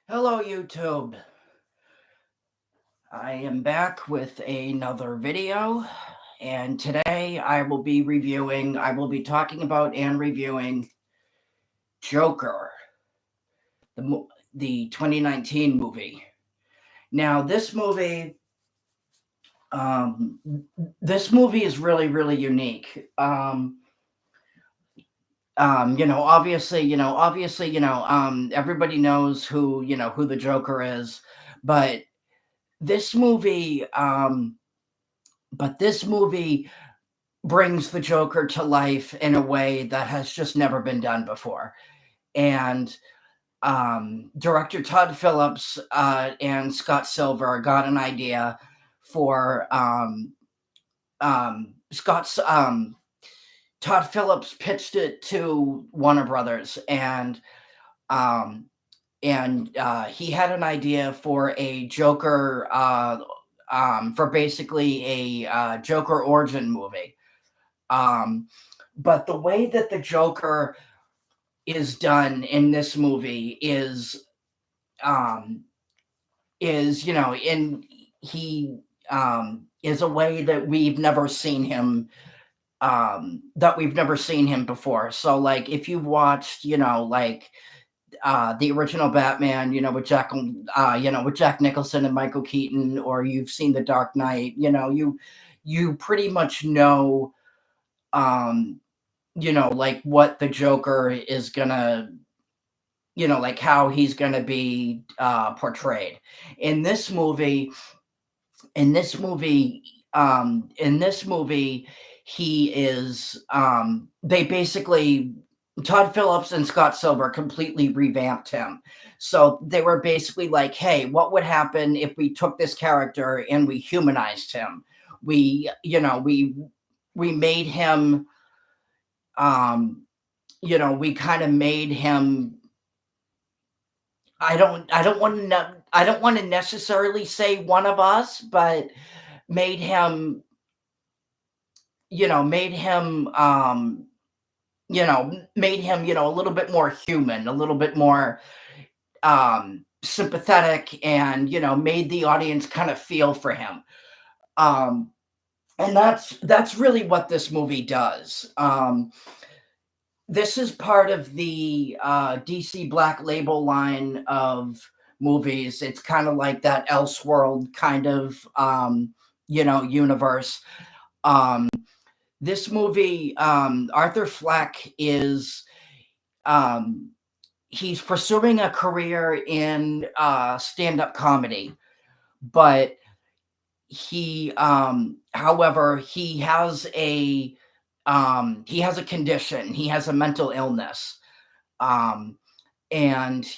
Hello, YouTube. I am back with another video, and today I will be talking about and reviewing Joker, the 2019 movie. Now, um, this movie is really, really unique. Everybody knows who the Joker is, but this movie, um, this movie brings the Joker to life in a way that has just never been done before. And director Todd Phillips and Scott Silver got an idea for Scott's Todd Phillips pitched it to Warner Brothers, um, and he had an idea for a Joker, for basically a Joker origin movie. Um, but the way that the Joker is done in this movie um, is in he is a way that we've never seen him before. So, like, if you've watched, the original Batman, with Jack Nicholson and Michael Keaton, or you've seen The Dark Knight, you pretty much know, um, like what the Joker is gonna, like how he's gonna be portrayed in this movie. In this movie, in this movie, he is. They basically Todd Phillips and Scott Silver completely revamped him. So they were basically like, "Hey, what would happen if we took this character and we humanized him? We, we made him, um, we kind of made him. I don't want to necessarily say one of us, but made him, made him, made him, a little bit more human, a little bit more sympathetic, and made the audience kind of feel for him. Um, and that's really what this movie does. This is part of the DC Black Label line of movies. It's kind of like that Elseworld kind of universe. Um, this movie, Arthur Fleck is um, he's pursuing a career in stand-up comedy, but however, he has a condition. He has a mental illness, um, and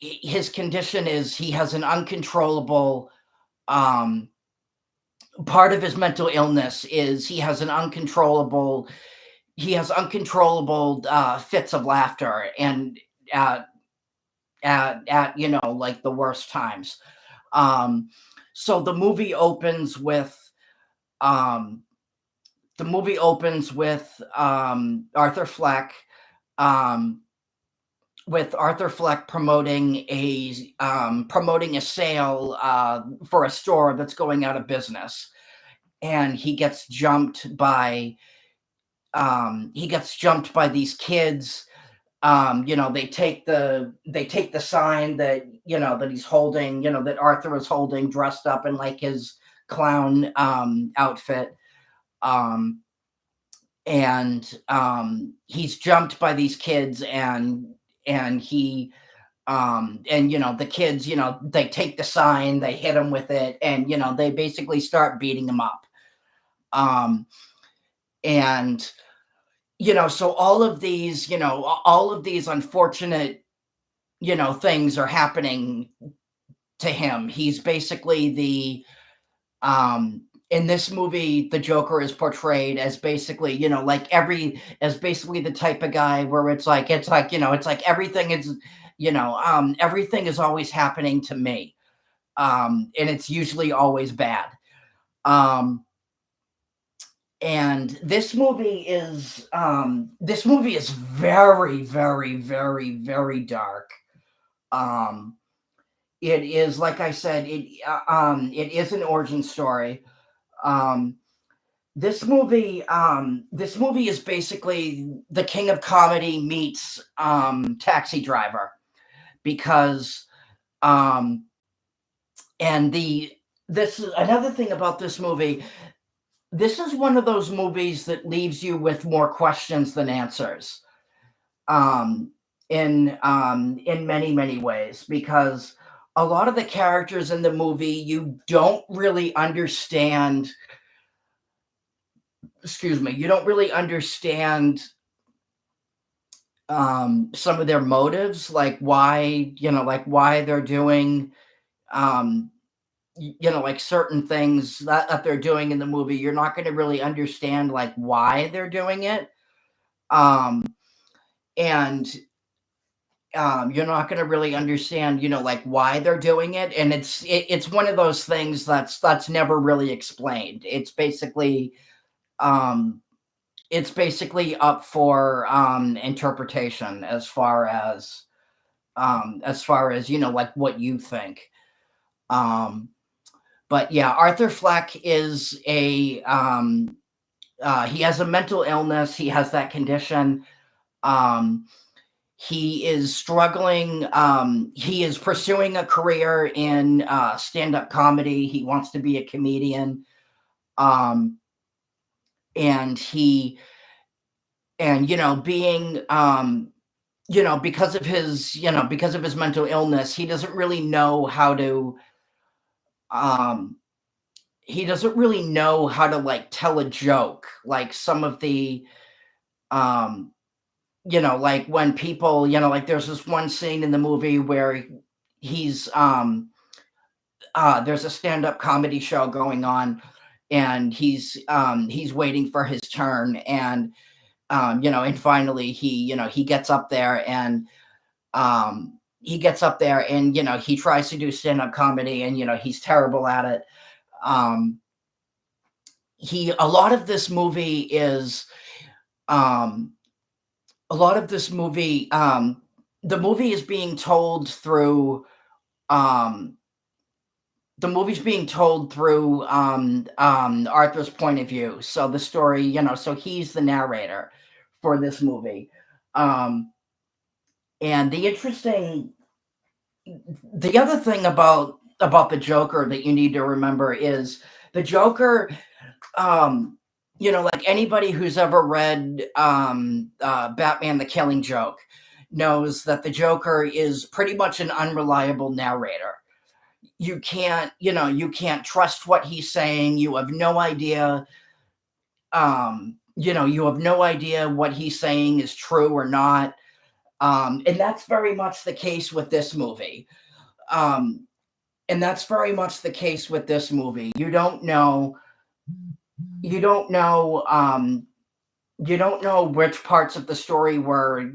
his condition is he has an uncontrollable. Um, Part of his mental illness is he has uncontrollable fits of laughter, and at like the worst times. Um, so um, the movie opens Arthur Fleck, um, promoting a sale for a store that's going out of business, and he gets jumped by these kids. They take the sign that that he's holding, that Arthur is holding, dressed up in like his clown outfit. Um, and He's jumped by these kids, and he and the kids, they take the sign, they hit him with it, and they basically start beating him up. Um, and so all of these unfortunate things are happening to him. He's basically in this movie, the Joker is portrayed as basically, as basically the type of guy where it's like everything is always happening to me. And it's usually always bad. Um, and this movie is very, very, very, very dark. Um, it is, like I said, it is an origin story. Um, this movie is basically the king of comedy meets Taxi Driver, because um, and the this is another thing about this movie. This is one of those movies that leaves you with more questions than answers. Um, in many ways, because a lot of the characters in the movie you don't really understand. Excuse me. You don't really understand some of their motives, like why, like why they're doing, um, like certain things that they're doing in the movie. You're not going to really understand like why they're doing it. Um, and you're not going to really understand, like why they're doing it. And it's one of those things that's never really explained. Um, it's basically up for interpretation, as far as like what you think. Um, but yeah, Arthur Fleck is a he has a mental illness. He has that condition. Um, he is struggling. He is pursuing a career in stand-up comedy. He wants to be a comedian. Um, and he and being because of his mental illness, um he doesn't really know how to like tell a joke, like some of the um like when people, like there's this one scene in the movie where he's there's a stand-up comedy show going on, and he's waiting for his turn, and and finally he gets up there, and he tries to do stand-up comedy, and he's terrible at it. um he a lot of this movie is um a lot of this movie the movie is being told through um the movie's being told through Arthur's point of view. So the story, so he's the narrator for this movie. um and the other thing about the Joker that you need to remember is the Joker, like anybody who's ever read Batman the Killing Joke knows that the Joker is pretty much an unreliable narrator. You can't trust what he's saying. You have no idea what he's saying is true or not. And that's very much the case with this movie. Um, and that's very much the case with this movie. You don't know you don't know which parts of the story are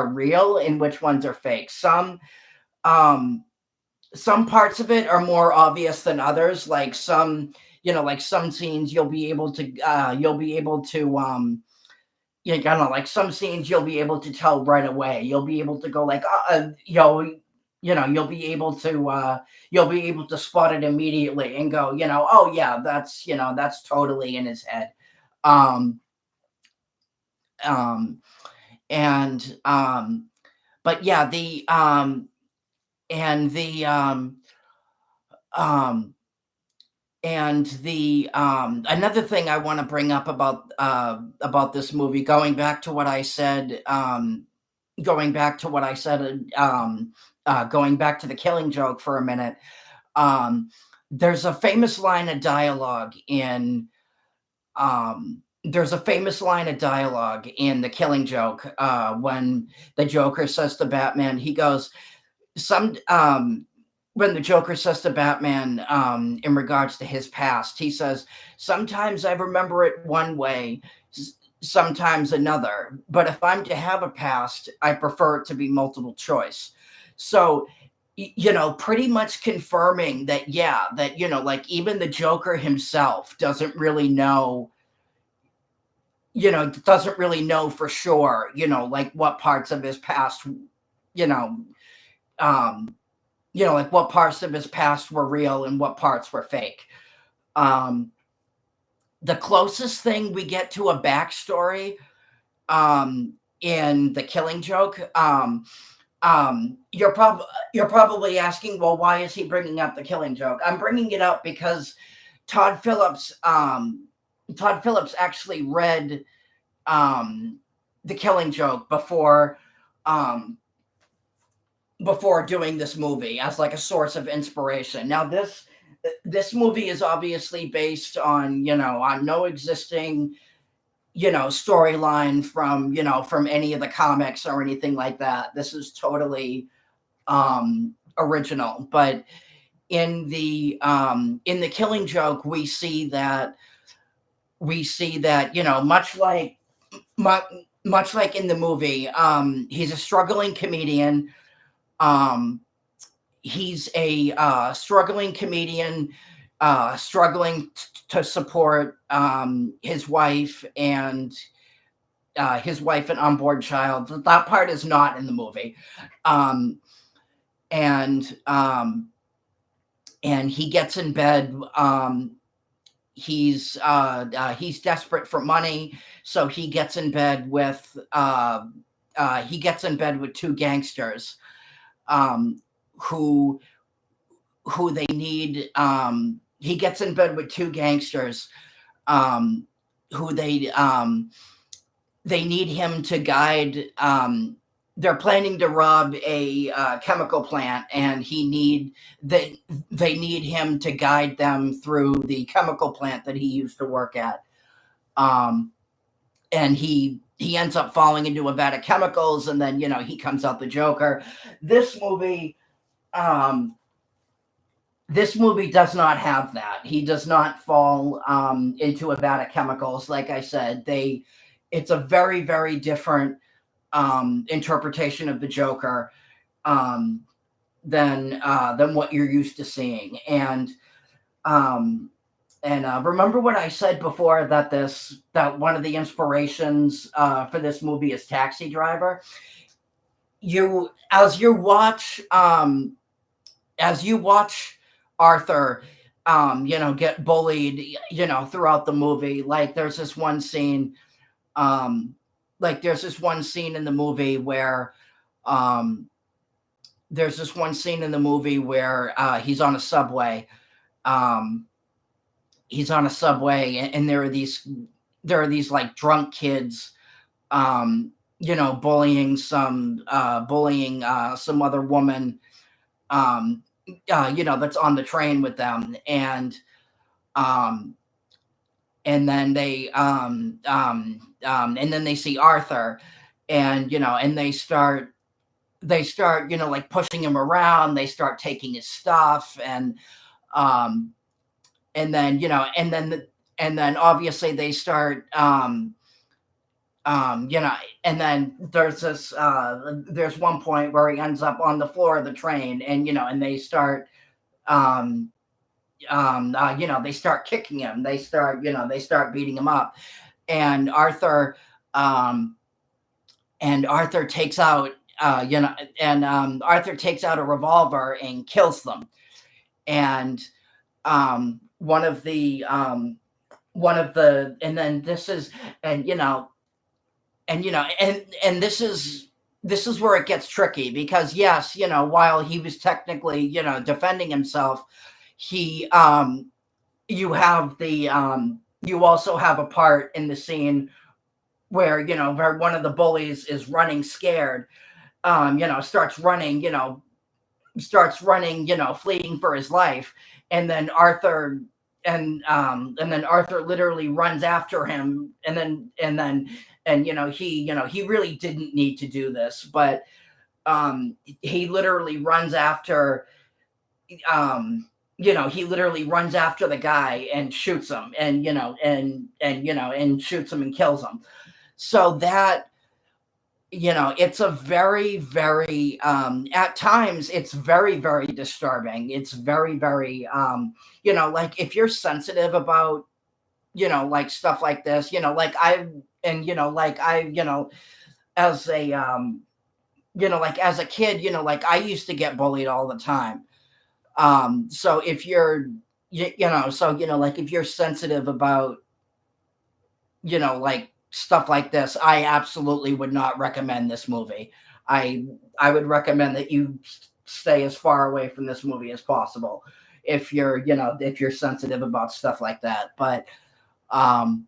real and which ones are fake. Um some parts of it are more obvious than others. Like some scenes you'll be able to like some scenes you'll be able to tell right away. You'll be able to go like you'll be able to spot it immediately and go, oh yeah, that's totally in his head. um um and but yeah, and the um the another thing I want to bring up about this movie, going back to the Killing Joke for a minute. um there's a famous line of dialogue in the Killing Joke, when the Joker says to Batman, he goes, some when the Joker says to Batman, in regards to his past, he says, "Sometimes I remember it one way, sometimes another. But if I'm to have a past, I prefer it to be multiple choice." So, pretty much confirming that, yeah, that like even the Joker himself doesn't really know for sure, like what parts of his past, you know, um, like what parts of his past were real and what parts were fake. Um, the closest thing we get to a backstory in The Killing Joke, you're probably asking, well, why is he bringing up The Killing Joke? I'm bringing it up because Todd Phillips, Todd Phillips actually read The Killing Joke um, before doing this movie as like a source of inspiration. Now this movie is obviously based on on no existing storyline from from any of the comics or anything like that. This is totally original. But in the Killing Joke, we see that much, much like in the movie, he's a struggling comedian. um he's a struggling comedian, struggling to support his wife and unborn child. That part is not in the movie. um and and he gets in bed. He's desperate for money, so he gets in bed with two gangsters, um, who they need. He gets in bed with two gangsters, um, who they need him to guide. They're planning to rob a chemical plant, and they need him to guide them through the chemical plant that he used to work at. Um, and he ends up falling into a vat of chemicals, and then he comes out the Joker. This movie, um, this movie does not have that. He does not fall into a vat of chemicals. Like I said, it's a very, very different interpretation of the Joker, um, than what you're used to seeing. Um, remember what I said before, that one of the inspirations for this movie is Taxi Driver. You as you watch Arthur, get bullied, throughout the movie. Like um, there's this one scene in the movie where, um, he's on a subway. Um, and there are these like drunk kids, bullying some other woman, um, that's on the train with them. Um, and then they see Arthur, and they start like pushing him around. They start taking his stuff, um, and then obviously they start, you know, and then there's one point where he ends up on the floor of the train, and um, they start kicking him. They start beating him up, and um, Arthur takes out, Arthur takes out a revolver and kills them. And and then this is, and this is where it gets tricky, because yes, while he was technically, defending himself, he you also have a part in the scene where, one of the bullies is running scared, starts running, fleeing for his life. And then Arthur literally runs after him. He really didn't need to do this, but he literally runs after, the guy and shoots him, and shoots him and kills him. So that, it's a very, very, at times it's very, very disturbing. It's very, very, like if you're sensitive about, like stuff like this, like I, as a, like as a kid, like I used to get bullied all the time. So if you're, like if you're sensitive about, like stuff like this, I absolutely would not recommend this movie. I I would recommend that you stay as far away from this movie as possible if you're, if you're sensitive about stuff like that. Um,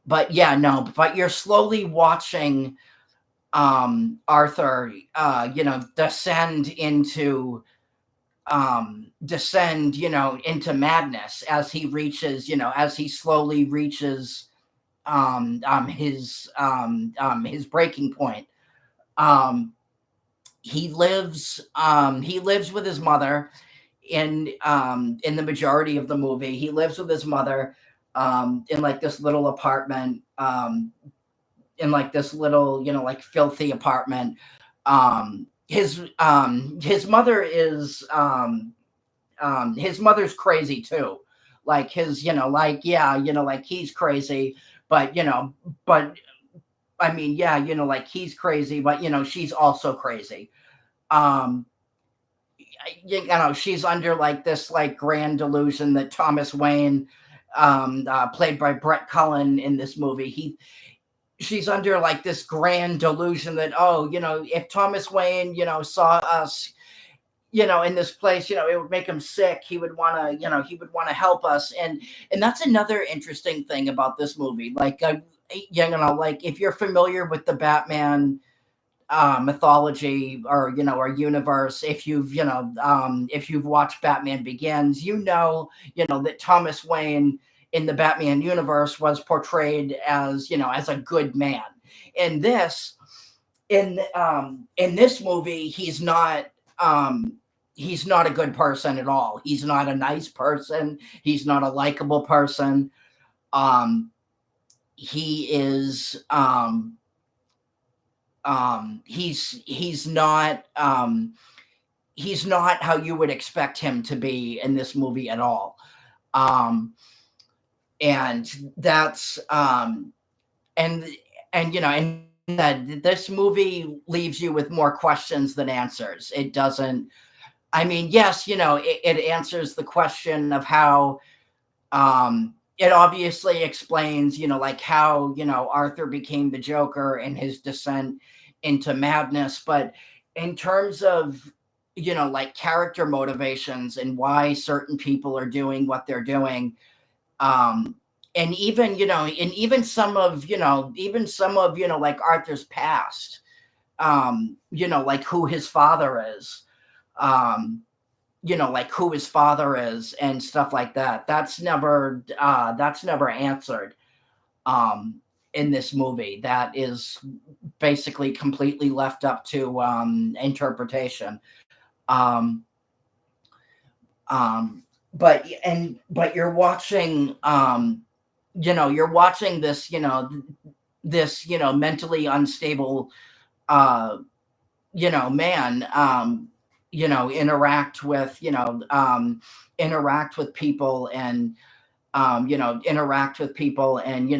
but yeah, no, but you're slowly watching Arthur, descend, into madness as he reaches, as he slowly reaches his breaking point. Um, he lives with his mother in the majority of the movie. He lives with his mother in like this little apartment, in like this little, like filthy apartment. His mother is his mother's crazy too. Like his, like, yeah, like he's crazy, but but I mean, yeah, like he's crazy, but she's also crazy. Um, she's under like this like grand delusion that Thomas Wayne, played by Brett Cullen in this movie, she's under like this grand delusion that, oh, if Thomas Wayne, saw us, in this place, it would make him sick. He would want to, help us. And that's another interesting thing about this movie. Like, like if you're familiar with the Batman mythology, or or universe, if you've watched Batman Begins, that Thomas Wayne in the Batman universe was portrayed as, as a good man. In this, in this movie, he's not a good person at all. He's not a nice person. He's not a likable person. Um, he is he's not how you would expect him to be in this movie at all. Um, and that's and and that this movie leaves you with more questions than answers. It doesn't. I mean, yes, it answers the question of how, it obviously explains, like how, Arthur became the Joker and his descent into madness. But in terms of, like character motivations and why certain people are doing what they're doing, um, and even, and even some of, like Arthur's past, like who his father is, um, like who his father is and stuff like that. That's never answered in this movie. That is basically completely left up to interpretation. Um, but you're watching, you're watching this, this, mentally unstable, uh, man, interact with people, and interact with people, and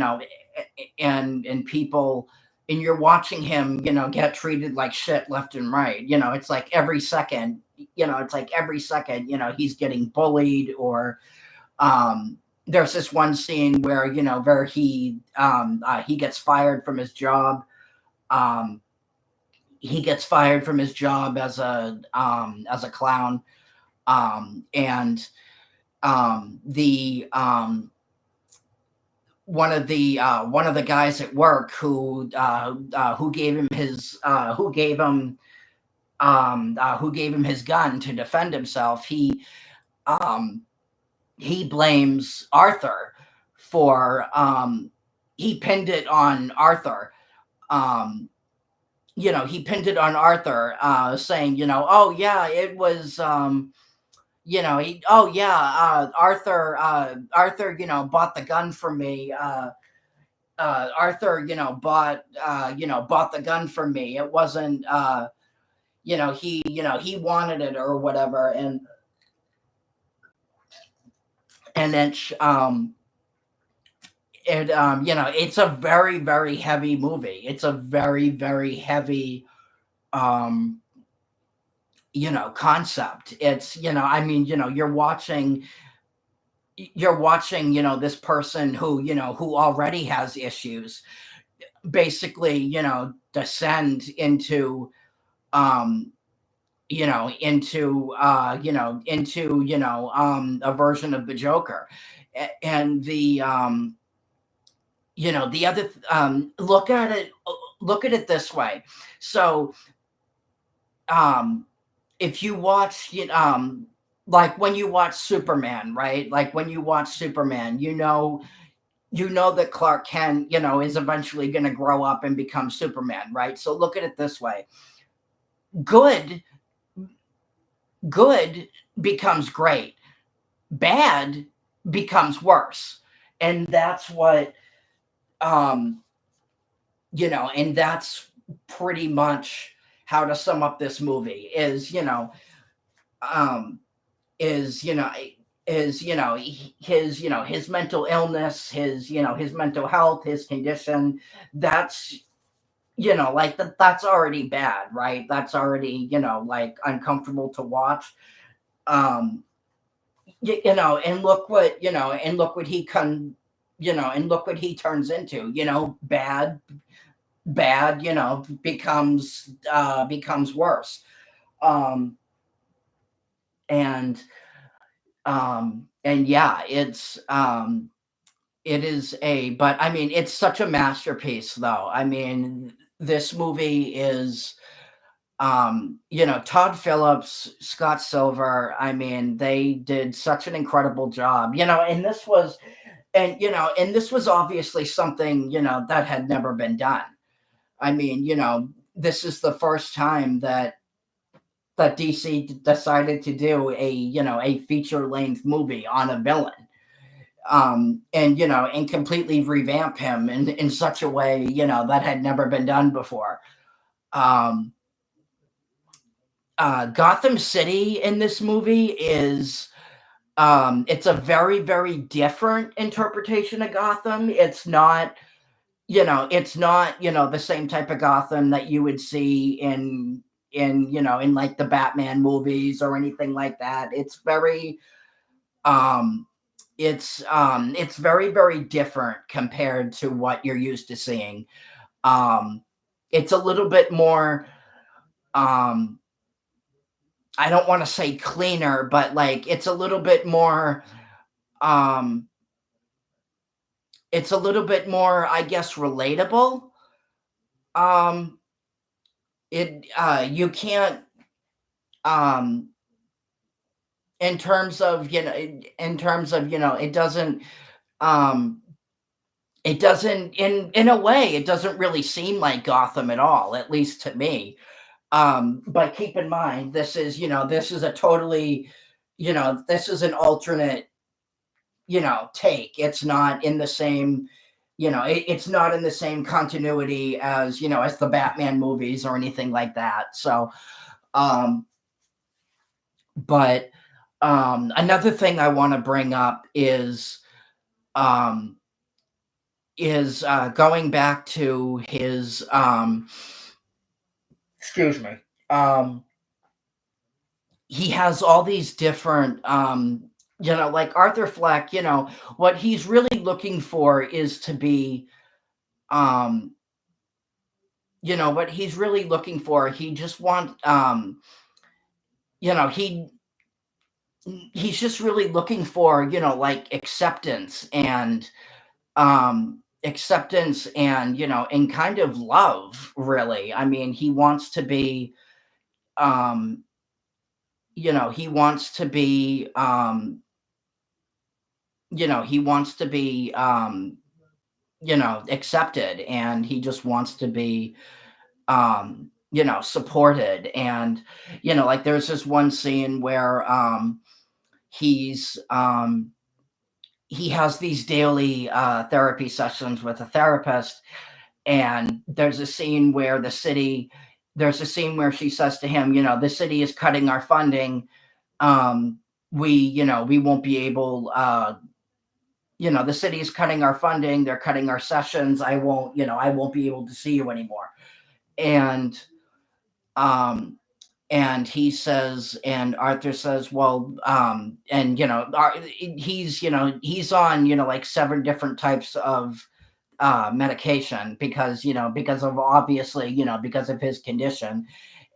and people, and you're watching him, get treated like shit left and right. It's like every second, he's getting bullied, or there's this one scene where, where he gets fired from his job. Um, he gets fired from his job as a clown, and the one of the guys at work who gave him his who gave him his gun to defend himself. Um, he blames Arthur for, he pinned it on Arthur. Um, he pinned it on Arthur, saying, oh yeah, it was, oh yeah, Arthur, bought the gun from me. Arthur, bought the gun from me. It wasn't, he wanted it or whatever. And it's a very, very heavy movie. It's a very, very heavy, um, concept. It's, I mean, you're watching, this person who already has issues, basically, descend um, into a version of the Joker. And the other look at it this way. So, um, if you watch like when you watch Superman, right? Like when you watch Superman, you know that Clark Kent, is eventually going to grow up and become Superman, right? So look at it this way. Good good becomes great. Bad becomes worse. And that's what um and that's pretty much how to sum up this movie um is his mental illness, his mental health, his condition. That's like that's already bad, right? That's already like uncomfortable to watch. um and look what and look what he turns into. Bad becomes worse. um and and yeah, it is a but I mean, it's such a masterpiece, though. I mean, this movie is Todd Phillips, Scott Silver. I mean, they did such an incredible job. And this was obviously something, that had never been done. I mean, this is the first time that DC decided to do a feature length movie on a villain. And completely revamp him in such a way, that had never been done before. Um, Gotham City in this movie is it's a very, very different interpretation of Gotham. It's not the same type of Gotham that you would see in like the Batman movies or anything like that. Um it's very, very different compared to what you're used to seeing. Um it's a little bit more um I don't want to say cleaner, but like um it's a little bit more, I guess, relatable. Um it You can't um in terms of um it doesn't in a way, it doesn't really seem like Gotham at all, at least to me. But keep in mind, this is a totally, this is an alternate, take. It's not in the same, it's not in the same continuity as the Batman movies or anything like that. So, um, but another thing I want to bring up um, going back to his excuse me. Um, he has all these different like Arthur Fleck. What he's really looking for is to be um what he's really looking for, he just want you know he's just really looking for like acceptance and kind of love, really. I mean, um he wants to be he wants to be accepted, and he just wants to be supported. And like there's this one scene where he's he has these daily therapy sessions with a therapist. And there's a scene where she says to him, the city is cutting our funding. We won't be able, the city is cutting our funding. They're cutting our sessions. I won't be able to see you anymore. And Um, and he says, and Arthur says, well, and he's on, like 7 different types of medication because, because of obviously, because of his condition.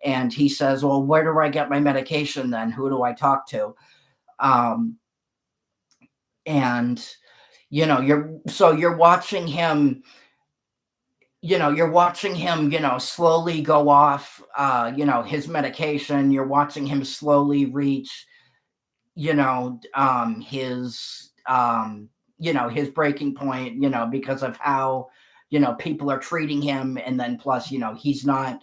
And he says, well, where do I get my medication then? Who do I talk to? Um, and you're watching him, slowly go off, his medication. You're watching him slowly reach, his breaking point, because of how, people are treating him. And then plus, he's not,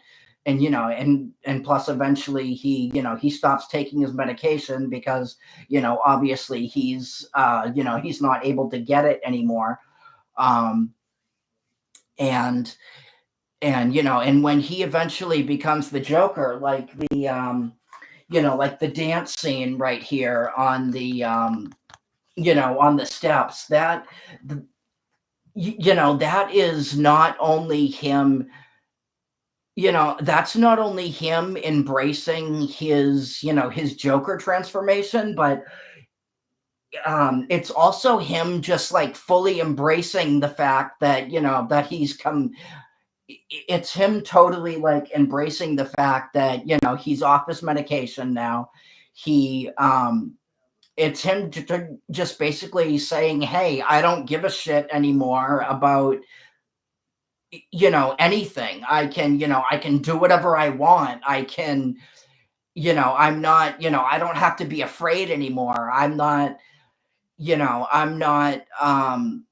and plus eventually he stops taking his medication because, obviously he's not able to get it anymore. Um, and and when he eventually becomes the Joker, like like the dance scene right here on the on the steps, that is not only him, that's not only him embracing his Joker transformation, but it's also him just like fully embracing the fact that, that he's come, it's him totally like embracing the fact that, he's off his medication now. He It's him just basically saying, hey, I don't give a shit anymore about, anything. I can do whatever I want. I can, I'm not, I don't have to be afraid anymore. I'm not, I'm not, I'm,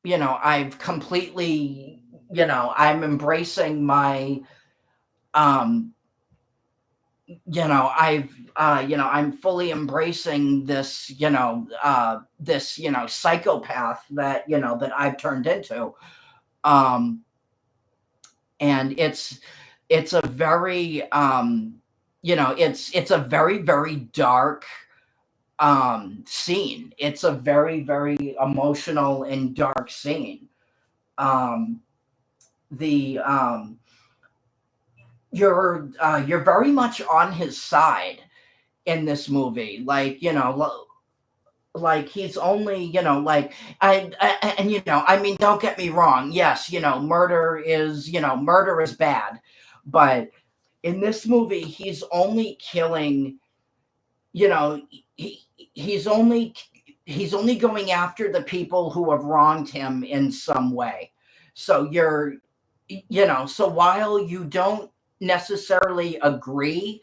I've completely, I'm embracing my, um, I'm fully embracing this, this, psychopath that, that I've turned into. Um, and it's a very, it's a very, very dark, scene. It's a very, very emotional and dark scene. Um, the You're very much on his side in this movie. Like, like he's only, like and I mean, don't get me wrong. Yes, murder is bad, but in this movie, he's only killing, you know, he, he's only he's only going after the people who have wronged him in some way. So so while you don't necessarily agree,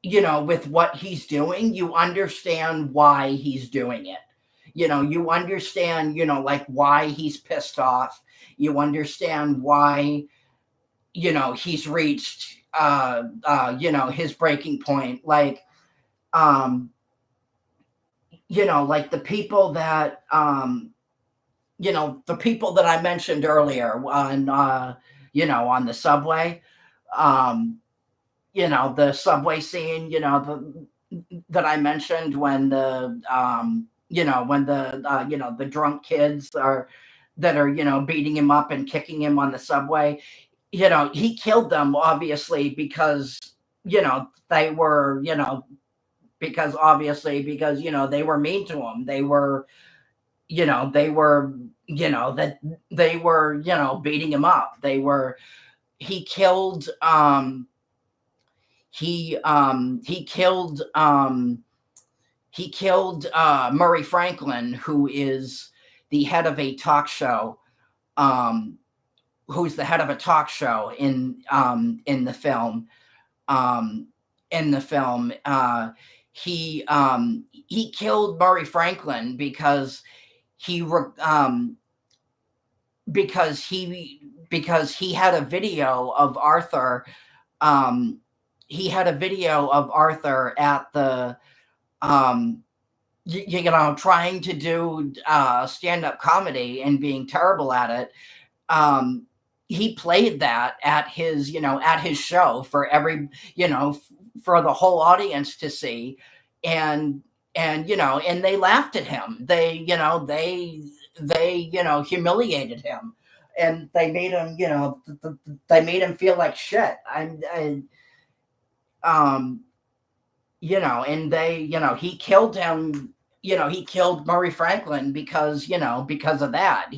with what he's doing, you understand why he's doing it. You understand, like why he's pissed off. You understand why, he's reached, his breaking point. Like, um, like the people that I mentioned earlier on, on the subway, um, the subway scene, that I mentioned when the drunk kids are that are, beating him up and kicking him on the subway. He killed them obviously because, they were, because obviously because, they were mean to him. They were, that they were, beating him up. He killed, he killed, Murray Franklin, who is the head of a talk show, um, who's the head of a talk show in the film. Um, in the film, he killed Murray Franklin he re- um, because he had a video of Arthur. Um, he had a video of Arthur at the, um, trying to do stand-up comedy and being terrible at it. um he played that at his show for for the whole audience to see. And they laughed at him. They humiliated him. and they made him, they made him feel like shit. Um, and they, he killed him. He killed Murray Franklin because, because of that.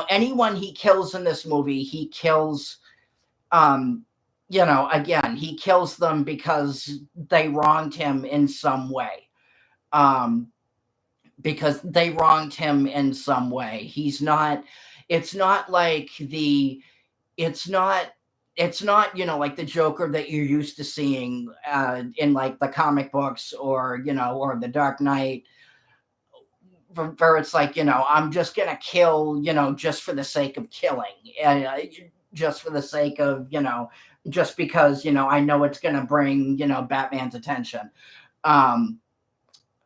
Anyone he kills in this movie, he kills. Um, again, he kills them because they wronged him in some way. Um, because they wronged him in some way. He's not. It's not like the it's not like the Joker that you're used to seeing in like the comic books, or or the Dark Knight, where it's like, I'm just gonna kill, just for the sake of killing, just for the sake of, just because, I know it's gonna bring, Batman's attention. um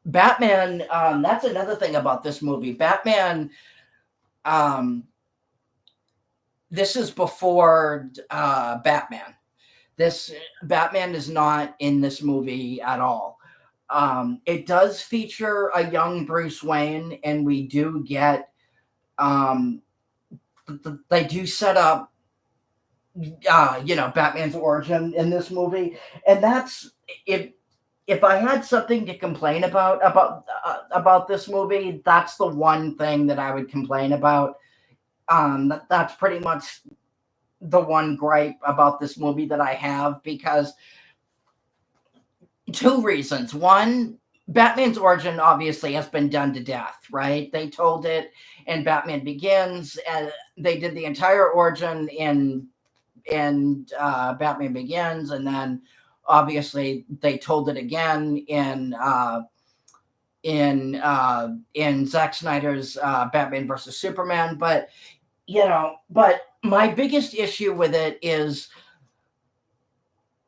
Batman, that's another thing about this movie. Batman, um this is before Batman. This Batman is not in this movie at all. It does feature a young Bruce Wayne, and we do get um, they do set up Batman's origin in this movie, and that's if I had something to complain about this movie, that's the one thing that I would complain about. That's pretty much the one gripe about this movie that I have, because two reasons. One, Batman's origin obviously has been done to death, right? They told it in Batman Begins, and they did the entire origin in Batman Begins, and then obviously they told it again in Zack Snyder's Batman versus Superman. But my biggest issue with it is,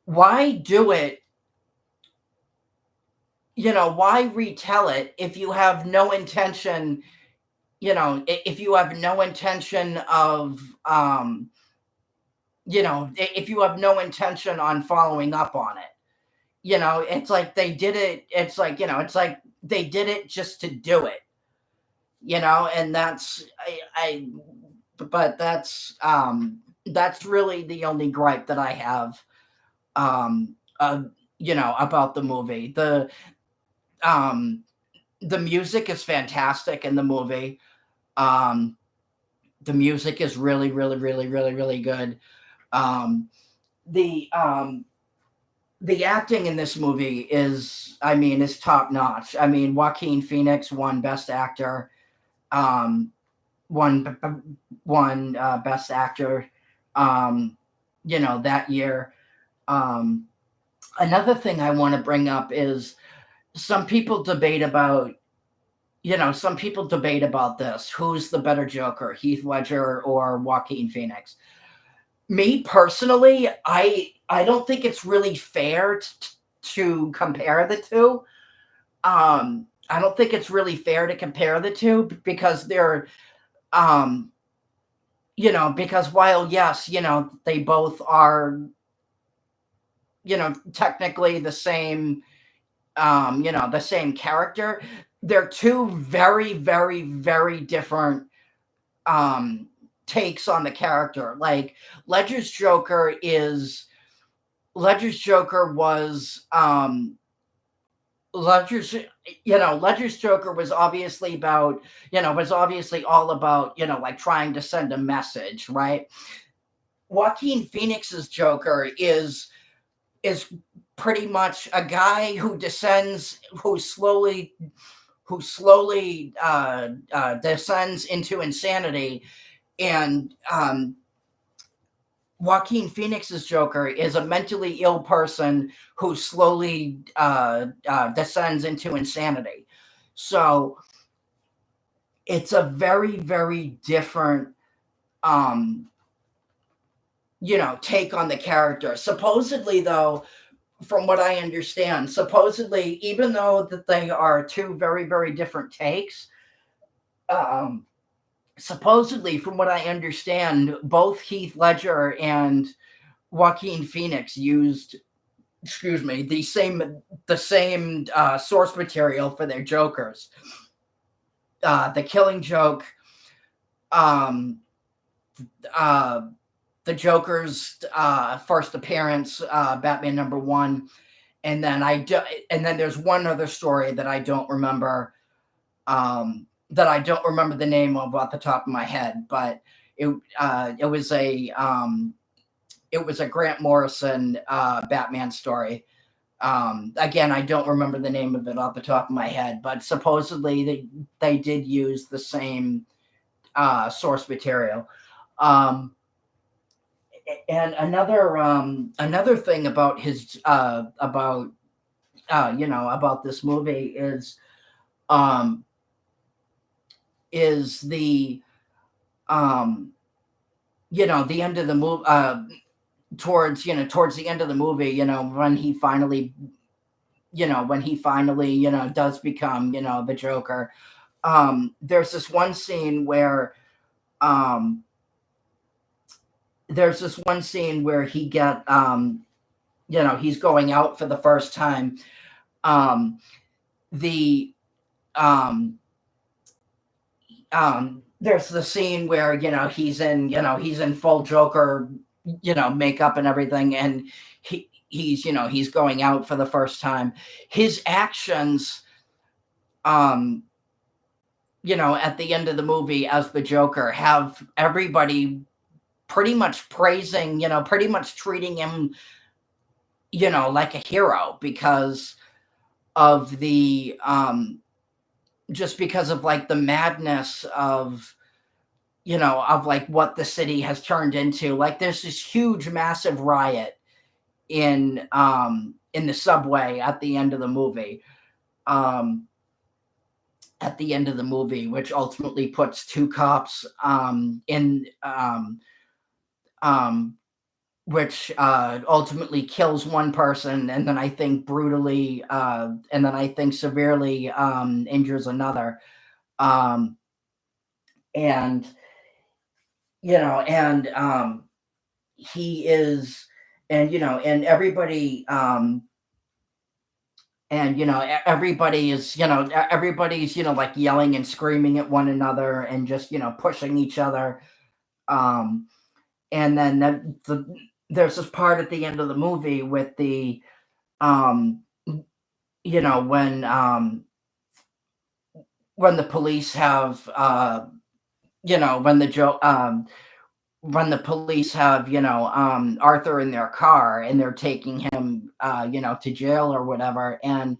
why do it? Why retell it if you have no intention, if you have no intention of, if you have no intention on following up on it. It's like they did it. It's like they did it just to do it, and but that's really the only gripe that I have, um, uh, about the movie. Um, the music is fantastic in the movie. Um, the music is really, really, really, really, really good. Um, the um, the acting in this movie is top notch. I mean, Joaquin Phoenix won Best Actor, um, won Best Actor, um, that year. Um, Another thing I want to bring up is, some people debate about this. Who's the better Joker, Heath Ledger or Joaquin Phoenix? Me personally, I don't think it's really fair to compare the two. I don't think it's really fair to compare the two, because they're, um, because while, yes, they both are, technically the same, the same character, they're two very, very, very different um takes on the character. Like, Ledger's Joker is Ledger's Joker was Ledger's Ledger's Joker was obviously about, was obviously all about, like trying to send a message, right? Joaquin Phoenix's Joker is pretty much a guy who descends, who slowly descends into insanity. And Joaquin Phoenix's Joker is a mentally ill person who slowly descends into insanity. So it's a very, very different, um, take on the character. Supposedly, though, from what I understand, supposedly, even though that they are two very, very different takes, um, supposedly, from what I understand, both Heath Ledger and Joaquin Phoenix used, excuse me, the same source material for their Jokers. The Killing Joke, um, uh, the Joker's first appearance, Batman #1, and then and then there's one other story that I don't remember, that I don't remember the name of off the top of my head, but it it was a it was a Grant Morrison Batman story. Again, I don't remember the name of it off the top of my head, but supposedly they did use the same source material. Um, and another thing about his about this movie um, is the um, the end of the movie, towards the end of the movie, when he finally does become, the Joker. There's this one scene where um he get he's going out for the first time. um the there's the scene where he's in full Joker makeup and everything, and he's going out for the first time. His actions, um at the end of the movie as the Joker, have everybody pretty much praising, pretty much treating him, like a hero, because of the just because of like the madness of, of like what the city has turned into. Like there's this huge massive riot in the subway at the end of the movie. Um which ultimately puts two cops in um which ultimately kills one person, and then I think brutally, and then I think severely injures another. Um, and and he is, and and everybody, everybody is, everybody's, like yelling and screaming at one another, and just pushing each other. Um, and then there's this part at the end of the movie with the um you know when the police have when the when the police have, Arthur in their car, and they're taking him to jail or whatever, and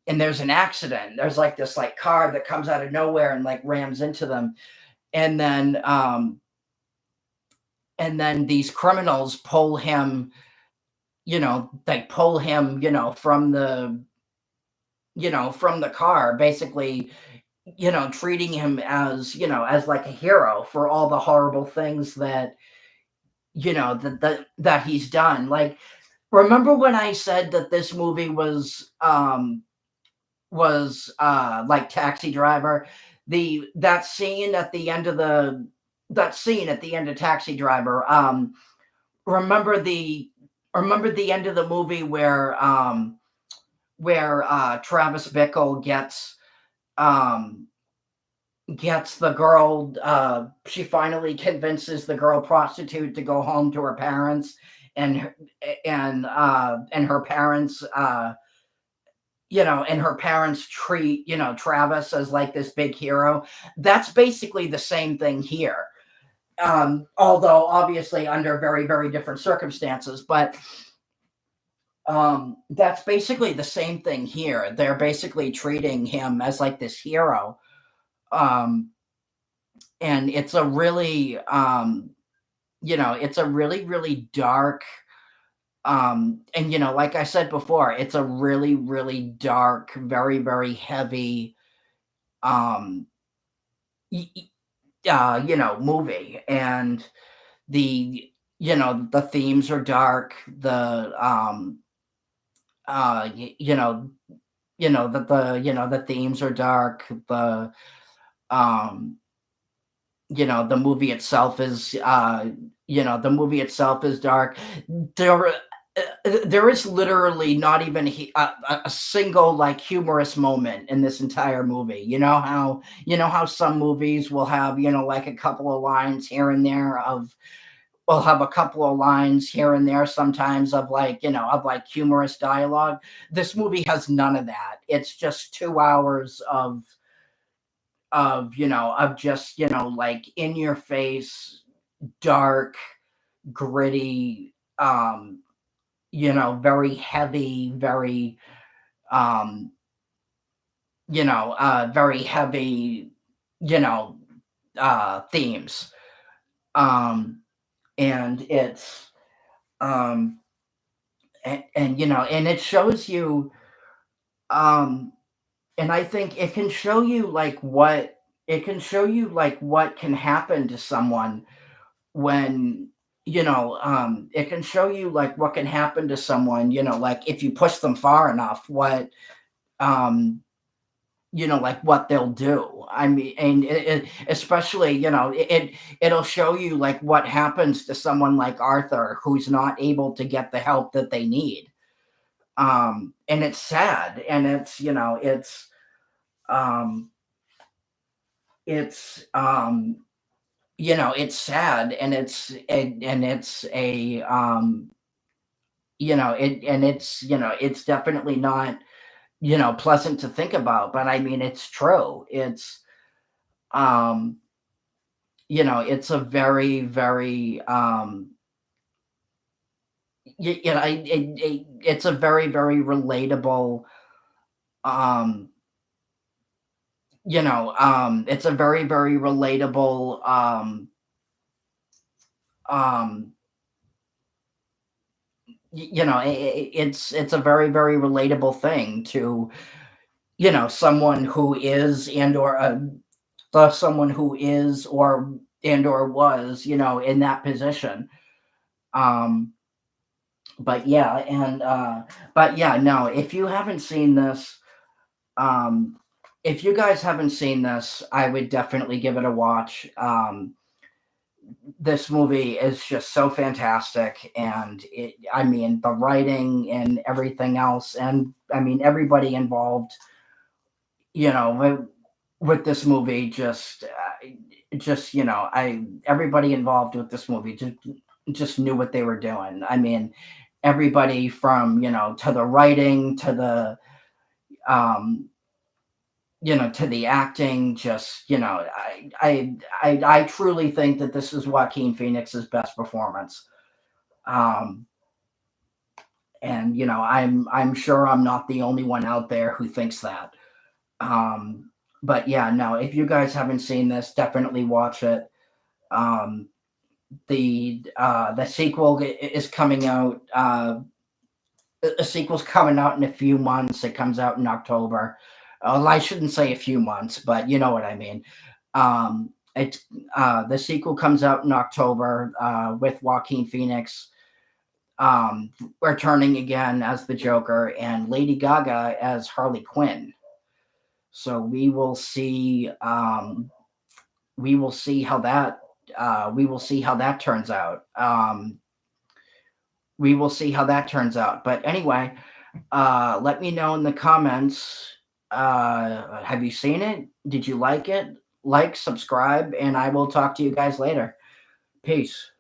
there's an accident. There's like this like car that comes out of nowhere and like rams into them, and then these criminals pull him, they pull him, from the car, basically, treating him as, as like a hero for all the horrible things that, that he's done. Like, remember when I said that this movie was like Taxi Driver? The that scene at the end of the that scene at the end of Taxi Driver. Remember the remember the end of the movie where Travis Bickle um gets the girl, she finally convinces the girl prostitute to go home to her parents, and and her parents, and her parents treat, Travis as like this big hero. That's basically the same thing here. Although obviously under very, very different circumstances, but that's basically the same thing here. They're basically treating him as like this hero. Um, and it's a really, it's a really, really dark, and like I said before, it's a really, really dark, very, very heavy, um, movie. And the, the themes are dark. The, uh, y- you know, the themes are dark. Um, the movie itself is, the movie itself is dark. There There is literally not even a single like humorous moment in this entire movie. You know how some movies will have like a couple of lines here and there of will have a couple of lines here and there sometimes of like humorous dialogue. This movie has none of that. It's just 2 hours of just like in your face, dark, gritty, very heavy, um, very heavy, you know, themes. Um, and it's, um, and it shows you, um, and I think it can show you what can happen to someone when, it can show you like what can happen to someone, like if you push them far enough, um, like what they'll do. I mean, and especially, it'll show you like what happens to someone like Arthur who's not able to get the help that they need. And it's sad, and um, it's it's sad, and it's a it's definitely not pleasant to think about, but I mean it's true. Um it's a very, very it's a very, very relatable, um it's a very, very relatable, um it's a very, very relatable thing to someone who is and or someone who is or and or was in that position. um but yeah, no, if you haven't seen this, um if you guys haven't seen this, I would definitely give it a watch. This movie is just so fantastic, and I mean the writing and everything else, and I mean everybody involved, with this movie, just I everybody involved with this movie just knew what they were doing. I mean, everybody from to the writing, to the um to the acting, just I truly think that this is Joaquin Phoenix's best performance. um and I'm sure I'm not the only one out there who thinks that. But yeah, no, if you guys haven't seen this, definitely watch it. um the sequel is coming out. A sequel's coming out in a few months. It comes out in October. Well, I shouldn't say a few months, but you know what I mean. It's The sequel comes out in October, with Joaquin Phoenix returning again as the Joker, and Lady Gaga as Harley Quinn. So we will see how that turns out. We will see how that turns out. But anyway, let me know in the comments. Have you seen it? Did you like it? Like, subscribe, and I will talk to you guys later. Peace.